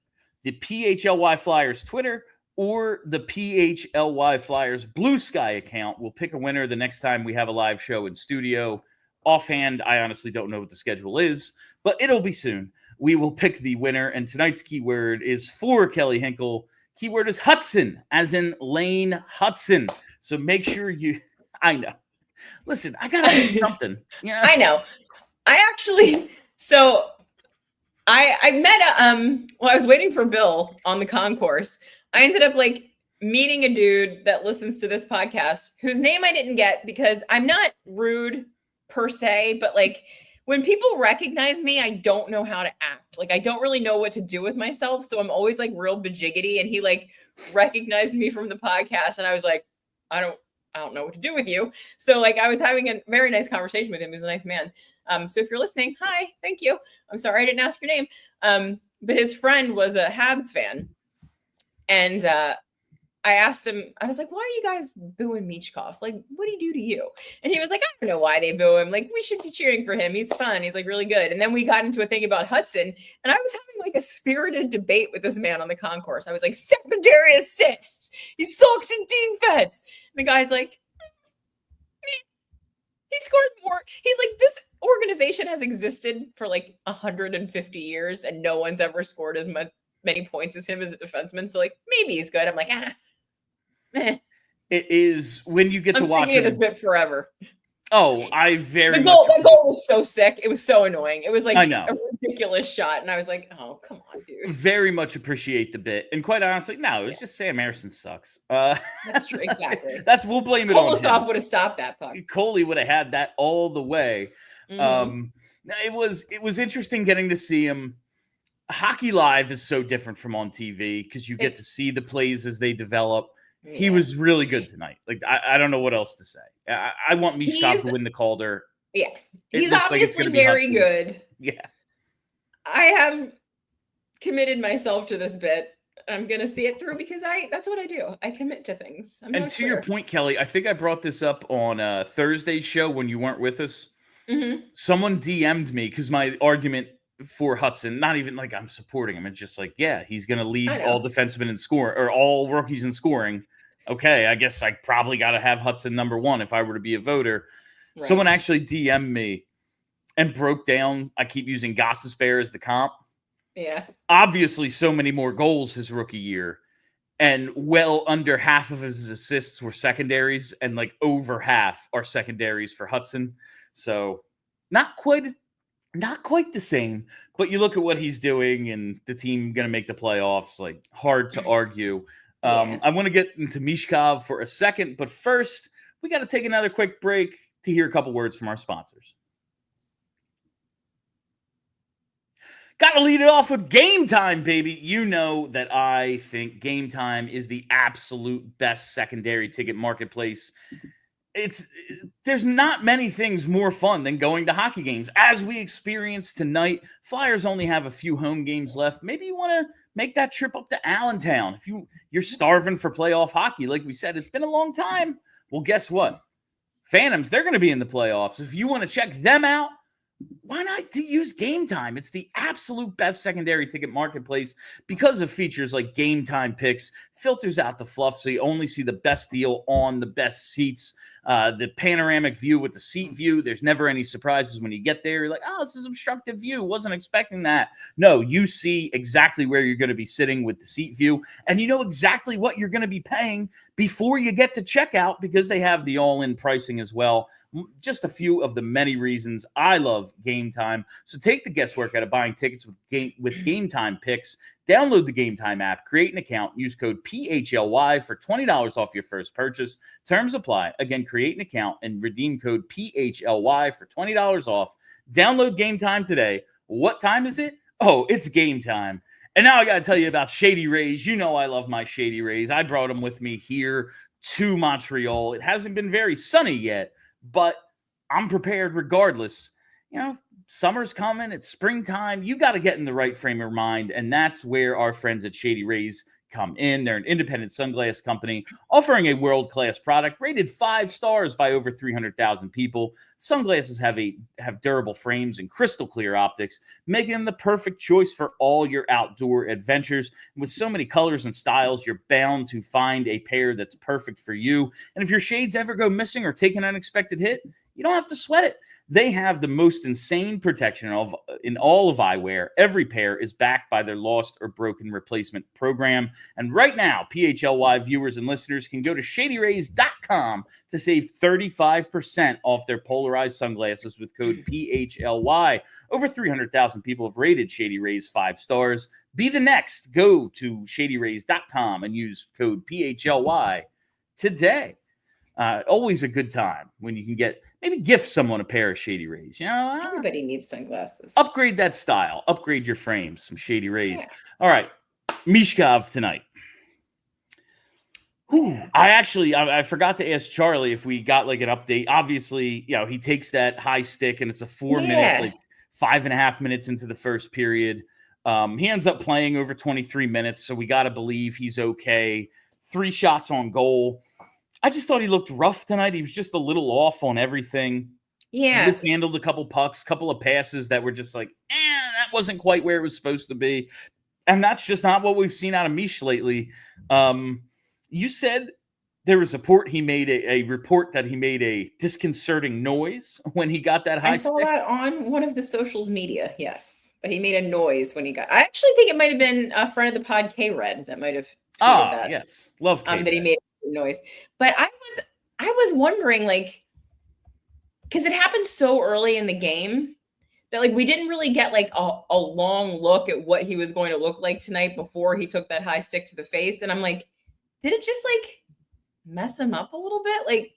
the PHLY Flyers Twitter or the PHLY Flyers Blue Sky account. We'll pick a winner the next time we have a live show in studio. Offhand, I honestly don't know what the schedule is, but it'll be soon. We will pick the winner, and tonight's keyword is for Kelly Hinkle. Keyword is Hutson, as in Lane Hutson. So make sure I know. Listen, I got to do something. I know. I met I was waiting for Bill on the concourse. I ended up like meeting a dude that listens to this podcast whose name I didn't get because I'm not rude per se, but like when people recognize me, I don't know how to act. Like I don't really know what to do with myself. So I'm always like real bajiggity. And he like recognized me from the podcast. And I was like, I don't know what to do with you. So like I was having a very nice conversation with him. He was a nice man. So if you're listening, hi, thank you. I'm sorry I didn't ask your name. But his friend was a Habs fan. And I asked him, I was like, why are you guys booing Michkov? Like, what did he do to you? And he was like, I don't know why they boo him. Like, we should be cheering for him. He's fun. He's like really good. And then we got into a thing about Hutson. And I was having like a spirited debate with this man on the concourse. I was like, secondary assists. He sucks in defense. And the guy's like, he scored more. He's like, this organization has existed for like 150 years and no one's ever scored as many points as him as a defenseman. So like, maybe he's good. I'm like, It is when you get to watch it. This bit forever. Oh, I very the much. That goal was so sick. It was so annoying. It was like I know. a ridiculous shot, and I was like, "Oh, come on, dude." Very much appreciate the bit, and quite honestly, no, it's just Sam Emerson sucks. That's true. Exactly. We'll blame it on him. Kolosov would have stopped that puck. Coley would have had that all the way. Mm-hmm. It was interesting getting to see him. Hockey live is so different from on TV because you get to see the plays as they develop. Yeah. He was really good tonight. Like I don't know what else to say. I want Michkov to win the Calder. Yeah, he's obviously very good. Yeah, I have committed myself to this bit. I'm gonna see it through because that's what I do. I commit to things. And to your point, Kelly, I think I brought this up on Thursday's show when you weren't with us. Mm-hmm. Someone DM'd me because my argument for Hutson, not even like I'm supporting him. It's just like, yeah, he's going to lead all defensemen in scoring or all rookies in scoring. Okay, I guess I probably got to have Hutson number one if I were to be a voter. Right. Someone actually DM'd me and broke down. I keep using Gostisbehere as the comp. Yeah. Obviously, so many more goals his rookie year. And well under half of his assists were secondaries, and like over half are secondaries for Hutson. So not quite the same, but you look at what he's doing and the team going to make the playoffs, like hard to argue. I want to get into Michkov for a second, but first we got to take another quick break to hear a couple words from our sponsors. Got to lead it off with Game Time, baby. You know that I think Game Time is the absolute best secondary ticket marketplace. There's not many things more fun than going to hockey games. As we experienced tonight, Flyers only have a few home games left. Maybe you want to make that trip up to Allentown. If you're starving for playoff hockey, like we said, it's been a long time. Well, guess what? Phantoms, they're going to be in the playoffs. If you want to check them out, why not use Game Time? It's the absolute best secondary ticket marketplace because of features like Game Time Picks, filters out the fluff so you only see the best deal on the best seats, the panoramic view with the seat view. There's never any surprises when you get there. You're like, oh, this is obstructive view. Wasn't expecting that. No, you see exactly where you're going to be sitting with the seat view, and you know exactly what you're going to be paying before you get to checkout because they have the all-in pricing as well. Just a few of the many reasons I love Game Time. So take the guesswork out of buying tickets with Game Time Picks. Download the Game Time app, create an account, use code PHLY for $20 off your first purchase. Terms apply. Again, create an account and redeem code PHLY for $20 off. Download Game Time today. What time is it? Oh, it's Game Time. And now I got to tell you about Shady Rays. You know I love my Shady Rays. I brought them with me here to Montreal. It hasn't been very sunny yet, but I'm prepared regardless. You know, summer's coming. It's springtime. You got to get in the right frame of mind, and that's where our friends at Shady Rays come in. They're an independent sunglass company offering a world-class product rated 5 stars by over 300,000 people. Sunglasses have durable frames and crystal clear optics, making them the perfect choice for all your outdoor adventures. And with so many colors and styles, you're bound to find a pair that's perfect for you. And if your shades ever go missing or take an unexpected hit, you don't have to sweat it. They have the most insane protection in all of eyewear. Every pair is backed by their lost or broken replacement program. And right now, PHLY viewers and listeners can go to shadyrays.com to save 35% off their polarized sunglasses with code PHLY. Over 300,000 people have rated Shady Rays 5 stars. Be the next. Go to shadyrays.com and use code PHLY today. Always a good time when you can maybe gift someone a pair of Shady Rays. Everybody needs sunglasses. Upgrade that style. Upgrade your frames. Some Shady Rays. Yeah. All right. Michkov tonight. I forgot to ask Charlie if we got like an update. Obviously, he takes that high stick and it's a 4-minute, like 5.5 minutes into the first period. He ends up playing over 23 minutes, so we got to believe he's okay. 3 shots on goal. I just thought he looked rough tonight. He was just a little off on everything. Yeah. He mishandled a couple pucks, couple of passes that were just like, that wasn't quite where it was supposed to be. And that's just not what we've seen out of Mish lately. You said there was a report he made that he made a disconcerting noise when he got that high stick. I saw that on one of the socials media, yes. But he made a noise when he got. I actually think it might have been a friend of the pod, K-Red, that might have tweeted that. Yes. Love K-Red. That he made a noise. But I was wondering, like, because it happened so early in the game that, like, we didn't really get, like, a long look at what he was going to look like tonight before he took that high stick to the face. And I'm like, did it just, like, mess him up a little bit? Like,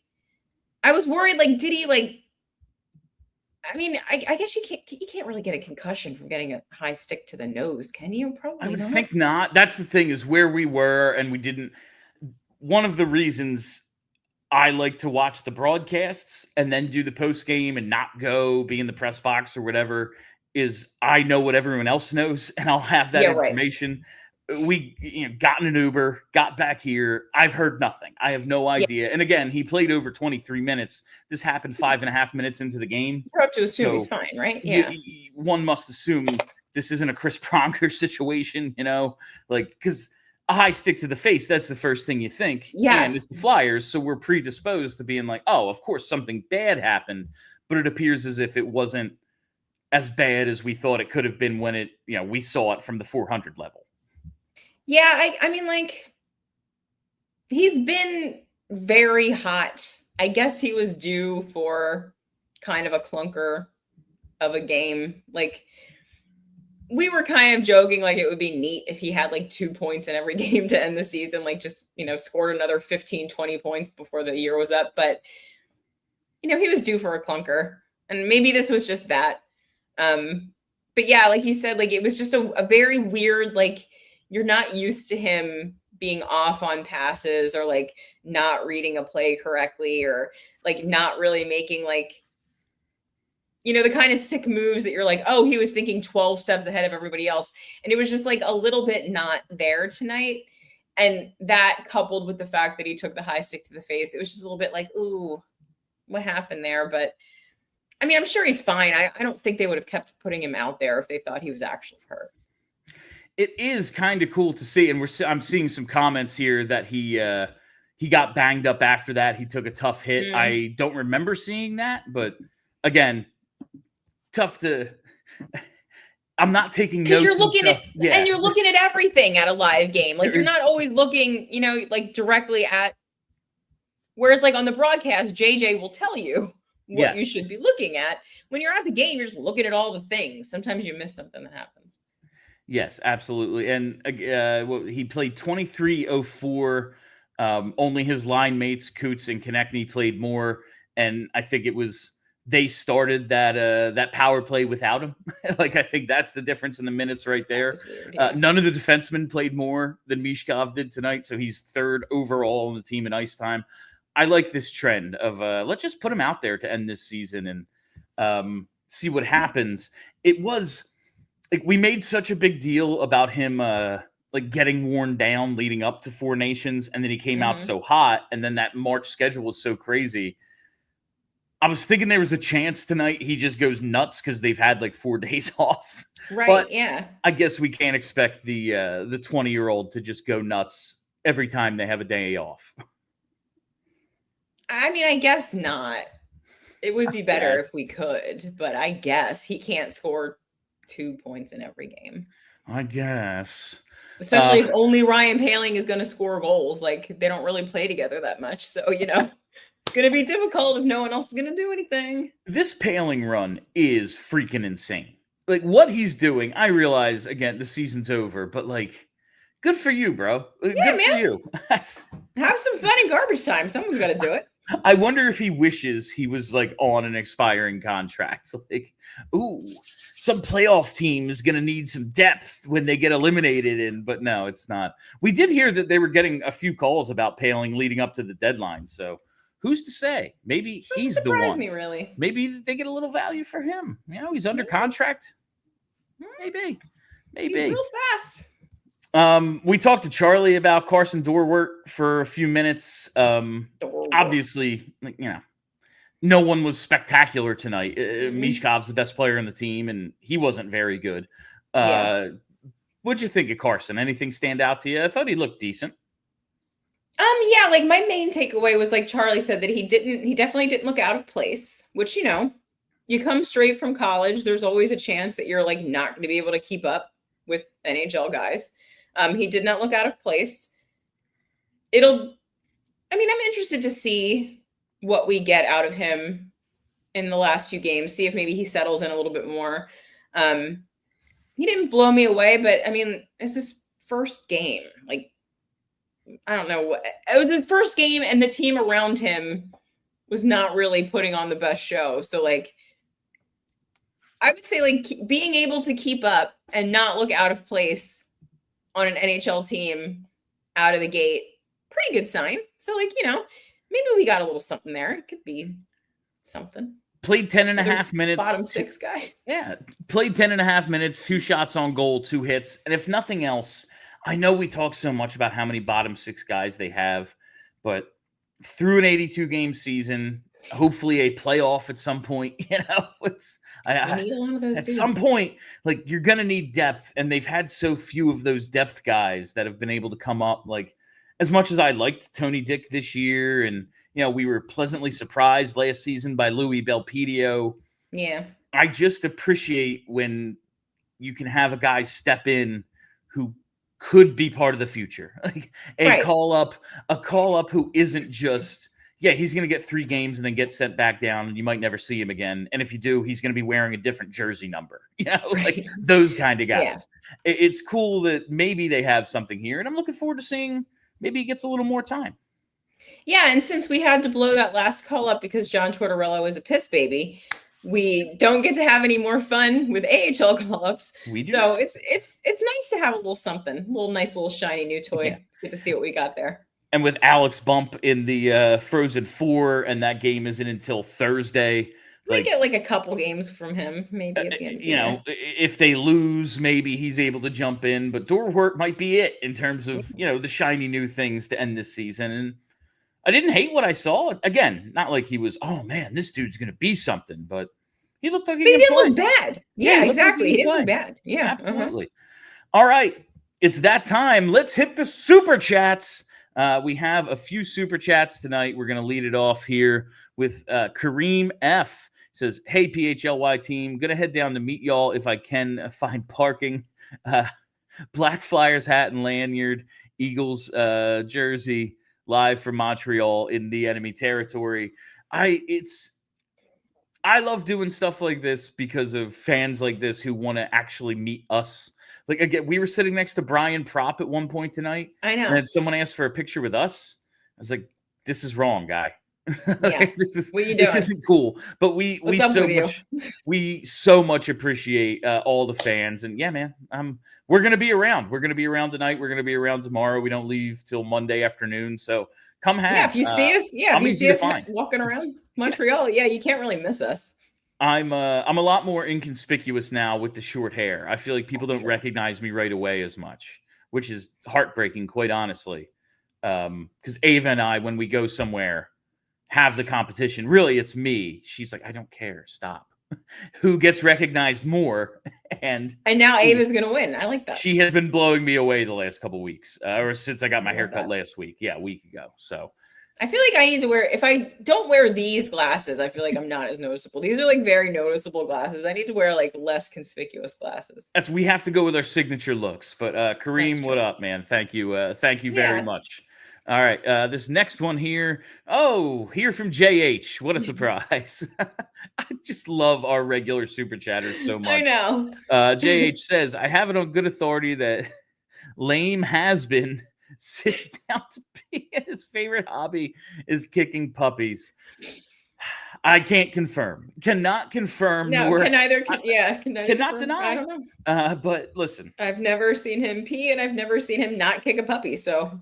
I was worried, like, did he, like, I mean, I guess you can't really get a concussion from getting a high stick to the nose, can you? Probably I would think not. That's the thing, is where we were, and we didn't. One of the reasons I like to watch the broadcasts and then do the post game and not be in the press box or whatever is I know what everyone else knows, and I'll have that information. Right. We got in an Uber, got back here. I've heard nothing. I have no idea. Yeah. And again, he played over 23 minutes. This happened 5.5 minutes into the game. You're up to assume he's fine, right? Yeah. One must assume this isn't a Chris Pronger situation, because a high stick to the face, that's the first thing you think. Yes. And it's the Flyers, so we're predisposed to being like, oh, of course something bad happened. But it appears as if it wasn't as bad as we thought it could have been when we saw it from the 400 level. Yeah, I mean, like, he's been very hot. I guess he was due for kind of a clunker of a game. Like, we were kind of joking, like, it would be neat if he had, like, 2 points in every game to end the season, like, just, scored another 15, 20 points before the year was up. But, he was due for a clunker. And maybe this was just that. But, yeah, like you said, like, it was just a very weird, like, you're not used to him being off on passes or like not reading a play correctly or like not really making like, the kind of sick moves that you're like, oh, he was thinking 12 steps ahead of everybody else. And it was just like a little bit not there tonight. And that coupled with the fact that he took the high stick to the face, it was just a little bit like, ooh, what happened there? But I mean, I'm sure he's fine. I don't think they would have kept putting him out there if they thought he was actually hurt. It is kind of cool to see, and I'm seeing some comments here that he got banged up after that. He took a tough hit. I don't remember seeing that, but again, tough to. I'm not taking notes. Because you're looking and you're looking at everything at a live game. Like you're not always looking, like directly at. Whereas, like on the broadcast, JJ will tell you what you should be looking at. When you're at the game, you're just looking at all the things. Sometimes you miss something that happens. Yes, absolutely. And he played 23:04. Only his line mates, Coots and Konechny, played more. And I think they started that power play without him. Like, I think that's the difference in the minutes right there. Weird, yeah. None of the defensemen played more than Michkov did tonight. So he's third overall on the team in ice time. I like this trend of let's just put him out there to end this season and see what happens. It was... Like, we made such a big deal about him like getting worn down leading up to Four Nations, and then he came out so hot, and then that March schedule was so crazy. I was thinking there was a chance tonight he just goes nuts because they've had like 4 days off. Right, but yeah. I guess we can't expect the 20-year-old to just go nuts every time they have a day off. I mean, I guess not. It would be better Yes. if we could, but I guess he can't score 2 points in every game. I guess. Especially if only Ryan Poehling is going to score goals. Like, they don't really play together that much. So, it's going to be difficult if no one else is going to do anything. This Poehling run is freaking insane. Like, what he's doing, I realize, again, the season's over, but, like, good for you, bro. Yeah, good man. for you. Have some fun in garbage time. Someone's got to do it. I wonder if he wishes he was, like, on an expiring contract. Like, ooh, some playoff team is going to need some depth when they get eliminated. But no, it's not. We did hear that they were getting a few calls about Poehling leading up to the dedeadline. So who's to say? Maybe he's the one. Me, really. Maybe they get a little value for him. He's under contract. Maybe. He's real fast. We talked to Charlie about Karsen Dorwart for a few minutes. Obviously, no one was spectacular tonight. Michkov's the best player on the team, and he wasn't very good. What'd you think of Karsen? Anything stand out to you? I thought he looked decent. Yeah, like my main takeaway was, like Charlie said, that he definitely didn't look out of place, which, you come straight from college. There's always a chance that you're like not going to be able to keep up with NHL guys. He did not look out of place. I'm interested to see what we get out of him in the last few games, see if maybe he settles in a little bit more. He didn't blow me away, but it's his first game. Like, I don't know what it was, his first game, and the team around him was not really putting on the best show. So, like, I would say, like, being able to keep up and not look out of place on an NHL team out of the gate, pretty good sign. So, like, maybe we got a little something there. It could be something. Played 10.5 minutes. Bottom six guy. Yeah. Played 10.5 minutes, 2 shots on goal, 2 hits. And if nothing else, I know we talk so much about how many bottom 6 guys they have, but through an 82 game season, hopefully a playoff at some point, we need a lot of those at some point, like, you're going to need depth. And they've had so few of those depth guys that have been able to come up. Like, as much as I liked Tony Dick this year, and, we were pleasantly surprised last season by Louis Belpedio. Yeah. I just appreciate when you can have a guy step in who could be part of the future. Like a call up who isn't just, he's going to get 3 games and then get sent back down and you might never see him again. And if you do, he's going to be wearing a different jersey number, like those kind of guys. Yeah. It's cool that maybe they have something here, and I'm looking forward to seeing maybe he gets a little more time. Yeah. And since we had to blow that last call up because John Tortorella was a piss baby, we don't get to have any more fun with AHL call-ups. So it's nice to have a little something, a little nice little shiny new toy. Yeah. Get to see what we got there. And with Alex Bump in the Frozen 4, and that game isn't until Thursday. We get like a couple games from him, maybe at the end of the year. If they lose, maybe he's able to jump in. But Dorwart might be it in terms of, the shiny new things to end this season. And I didn't hate what I saw. Again, not like he was, oh man, this dude's going to be something, but he looked like he didn't look bad. Yeah, exactly. Like he didn't look bad. Yeah, absolutely. All right. It's that time. Let's hit the super chats. We have a few super chats tonight. We're going to lead it off here with Kareem F. Says, hey, PHLY team, going to head down to meet y'all if I can find parking. Black Flyers hat and lanyard, Eagles jersey, live from Montreal in the enemy territory. I love doing stuff like this because of fans like this who want to actually meet us. Like, again, we were sitting next to Brian Propp at one point tonight. I know. And then someone asked for a picture with us. I was like, this is wrong, guy. Yeah. This isn't cool. But we so much appreciate all the fans. And yeah, man, we're going to be around. We're going to be around tonight. We're going to be around tomorrow. We don't leave till Monday afternoon. So come hang. Yeah, if you see us, if you see us walking around Montreal, you can't really miss us. I'm a lot more inconspicuous now with the short hair. I feel like people don't recognize me right away as much, which is heartbreaking, quite honestly. Because Ava and I, when we go somewhere, have the competition. Really, it's me. She's like, I don't care. Stop. Who gets recognized more? And now Ava's going to win. I like that. She has been blowing me away the last couple of weeks, or since I got my haircut last week. Yeah, a week ago. So I feel like I need to wear, if I don't wear these glasses, I feel like I'm not as noticeable. These are like very noticeable glasses. I need to wear like less conspicuous glasses. We have to go with our signature looks. But Kareem, what up, man? Thank you. Thank you very much. All right. This next one here. Oh, here from JH. What a surprise. I just love our regular super chatters so much. I know. JH says, I have it on good authority that Lane has been sits down to pee and his favorite hobby is kicking puppies. I can't confirm. Cannot confirm. No, cannot deny. I don't know. But listen. I've never seen him pee and I've never seen him not kick a puppy. So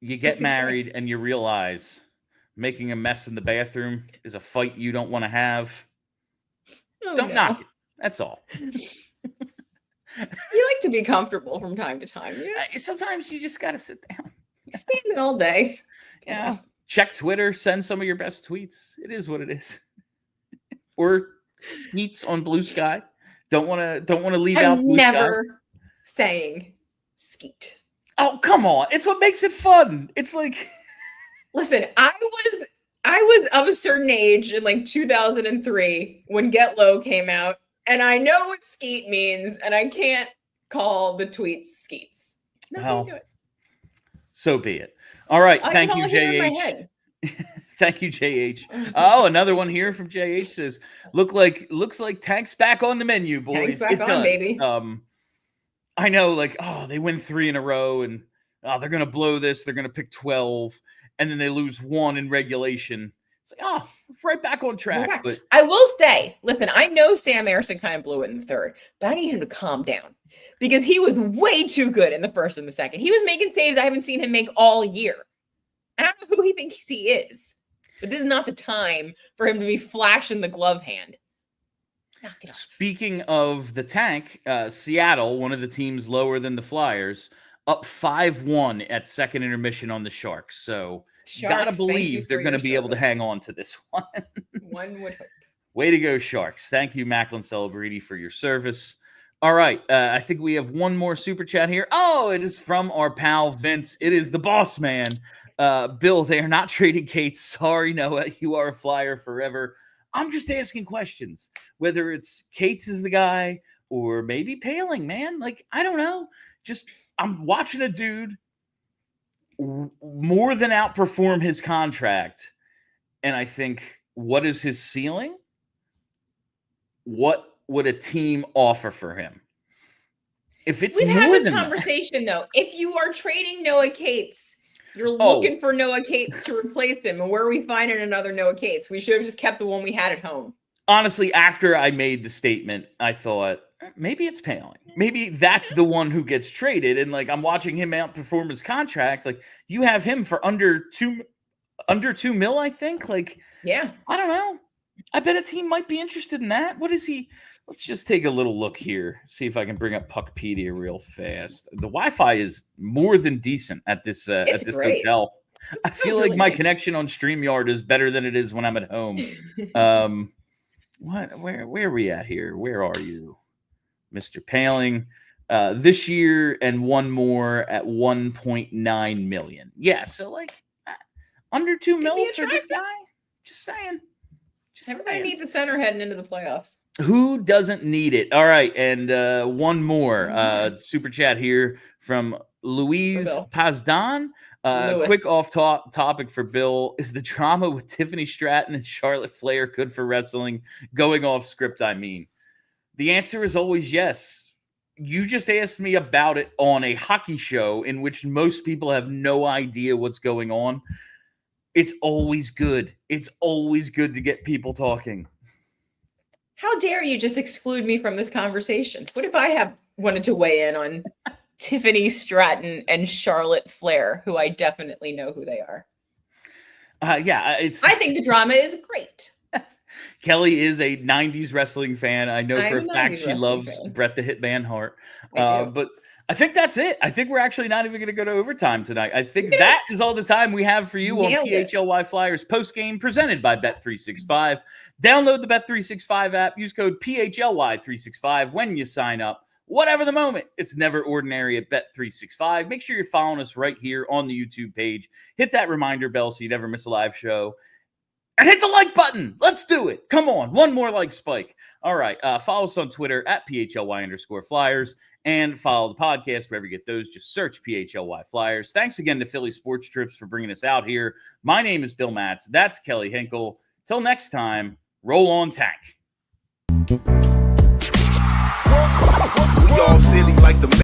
you get married and you realize making a mess in the bathroom is a fight you don't want to have. Don't knock it. That's all. You like to be comfortable from time to time. Yeah. Sometimes you just got to sit down. Standing all day. Yeah. Check Twitter. Send some of your best tweets. It is what it is. Or skeets on Blue Sky. Don't want to leave out Blue Sky. Never saying skeet. Oh, come on. It's what makes it fun. It's like, listen, I was of a certain age in like 2003 when Get Low came out, and I know what skeet means, and I can't call the tweets skeets. Well, so be it. All right. Thank you, JH. Thank you, JH. Oh, another one here from JH says, looks like Tank's back on the menu, boys. Tank's back on, baby. I know, they win 3 in a row, and they're gonna blow this. They're gonna pick 12, and then they lose 1 in regulation. It's like, right back on track. But I will say, listen, I know Sam Ersson kind of blew it in the third, but I need him to calm down because he was way too good in the first and the second. He was making saves I haven't seen him make all year. I don't know who he thinks he is, but this is not the time for him to be flashing the glove hand. Speaking of the Tank, Seattle, one of the teams lower than the Flyers, up 5-1 at second intermission on the Sharks. So gotta believe they're going to be able to hang on to this one. One would hope. Way to go, Sharks. Thank you, Macklin Celebrity, for your service. All right. I think we have one more super chat here. Oh, it is from our pal Vince. It is the boss man. Bill, they are not trading Cates. Sorry, Noah. You are a Flyer forever. I'm just asking questions. Whether it's Cates is the guy or maybe Poehling, man. I don't know. I'm watching a dude more than outperform his contract. And I think, what is his ceiling? What would a team offer for him? If it's We've more had this than conversation, though. If you are trading Noah Cates, you're looking for Noah Cates to replace him. And where are we finding another Noah Cates? We should have just kept the one we had at home. Honestly, after I made the statement, I thought, maybe it's Poehling. Maybe that's the one who gets traded. And I'm watching him outperform his contract. You have him for under $2 million, I think. Yeah. I don't know. I bet a team might be interested in that. What is he? Let's just take a little look here. See if I can bring up Puckpedia real fast. The Wi-Fi is more than decent at this hotel. I feel like my connection on StreamYard is better than it is when I'm at home. Where are we at here? Where are you, Mr. Poehling? This year and one more at 1.9 million. Yeah, so under 2 million for this guy. Just saying. Everybody needs a center heading into the playoffs. Who doesn't need it? All right, and one more super chat here from Louise Pazdan. Quick off topic for Bill. Is the drama with Tiffany Stratton and Charlotte Flair good for wrestling? Going off script, I mean. The answer is always yes. You just asked me about it on a hockey show in which most people have no idea what's going on. It's always good. It's always good to get people talking. How dare you just exclude me from this conversation? What if I have wanted to weigh in on Tiffany Stratton and Charlotte Flair, who I definitely know who they are? I think the drama is great. Kelly is a 90s wrestling fan. I know for a fact she loves Bret the Hitman Hart. But I think that's it. I think we're actually not even going to go to overtime tonight. I think that is all the time we have for you on PHLY Flyers Postgame, presented by Bet365. Download the Bet365 app. Use code PHLY365 when you sign up. Whatever the moment, it's never ordinary at Bet365. Make sure you're following us right here on the YouTube page. Hit that reminder bell so you never miss a live show. And hit the like button. Let's do it. Come on. One more like spike. All right. Follow us on Twitter at PHLY_Flyers and follow the podcast wherever you get those. Just search PHLY Flyers. Thanks again to Philly Sports Trips for bringing us out here. My name is Bill Matz. That's Kelly Hinkle. Till next time, roll on Tank. We all silly like the